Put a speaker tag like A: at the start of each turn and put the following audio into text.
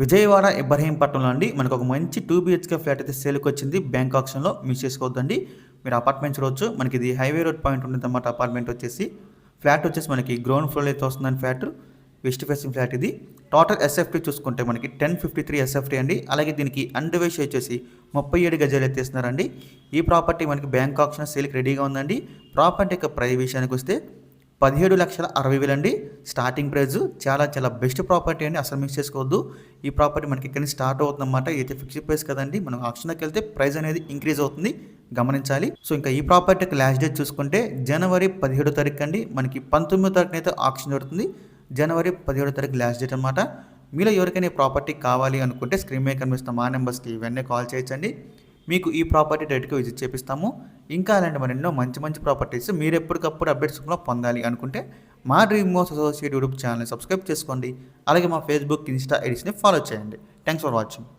A: విజయవాడ ఇబ్రహీంపట్నంలో అండి మనకు ఒక మంచి 2 బీహెచ్కే ఫ్లాట్ అయితే సేల్కి వచ్చింది. బ్యాంక్ ఆక్షన్‌లో మిస్ చేసుకోవద్దండి. మీరు అపార్ట్మెంట్ చూడవచ్చు. మనకి ఇది హైవే రోడ్ పాయింట్ ఉంటుందన్నమాట. అపార్ట్మెంట్ వచ్చేసి ఫ్లాట్ వచ్చేసి మనకి గ్రౌండ్ ఫ్లోర్‌లో అయితే వస్తుందండి ఫ్లాట్. వెస్ట్ ఫేసింగ్ ఫ్లాట్ ఇది. టోటల్ ఎస్ఎఫ్టీ చూసుకుంటే మనకి 1053 ఎస్ఎఫ్టీ అండి. అలాగే దీనికి అండర్వేష్ వచ్చేసి 37 గజాలు అయితే ఇస్తున్నారండి. ఈ ప్రాపర్టీ మనకి బ్యాంక్ ఆక్షన్ సేల్కి రెడీగా ఉందండి. ప్రాపర్టీ యొక్క ప్రైస్ విషయానికి వస్తే 17,60,000 అండి స్టార్టింగ్ ప్రైస్. చాలా బెస్ట్ ప్రాపర్టీ అండి, అసలు మిస్ చేసుకోవద్దు. ఈ ప్రాపర్టీ మనకి ఇక్కడ నుంచి స్టార్ట్ అవుతుందన్నమాట. అయితే ఫిక్స్డ్ ప్రైస్ కదండి, మనం ఆక్షన్కి వెళ్తే ప్రైస్ అనేది ఇంక్రీజ్ అవుతుంది, గమనించాలి. సో ఇంకా ఈ ప్రాపర్టీకి లాస్ట్ డేట్ చూసుకుంటే జనవరి 17వ తారీఖు అండి. మనకి 19వ తారీఖున అయితే ఆక్షన్ జరుగుతుంది. జనవరి 17వ తారీఖు లాస్ట్ డేట్ అనమాట. మీలో ఎవరికైనా ప్రాపర్టీ కావాలి అనుకుంటే స్క్రీన్ మీద కనిపిస్తున్న మా నెంబర్స్కి ఇవన్నీ కాల్ చేయొచ్చండి. మీకు ఈ ప్రాపర్టీ డైరెక్ట్గా విజిట్ చేపిస్తాము. ఇంకా అలాంటి మరెన్నో మంచి ప్రాపర్టీస్ మీరు ఎప్పటికప్పుడు అప్డేట్స్ పొందాలి అనుకుంటే మా డ్రీమ్ హౌస్ అసోసియేట్ యూట్యూబ్ ఛానల్ని సబ్స్క్రైబ్ చేసుకోండి. అలాగే మా ఫేస్బుక్, ఇన్స్టా ఐడీస్ని ఫాలో చేయండి. Thanks for watching.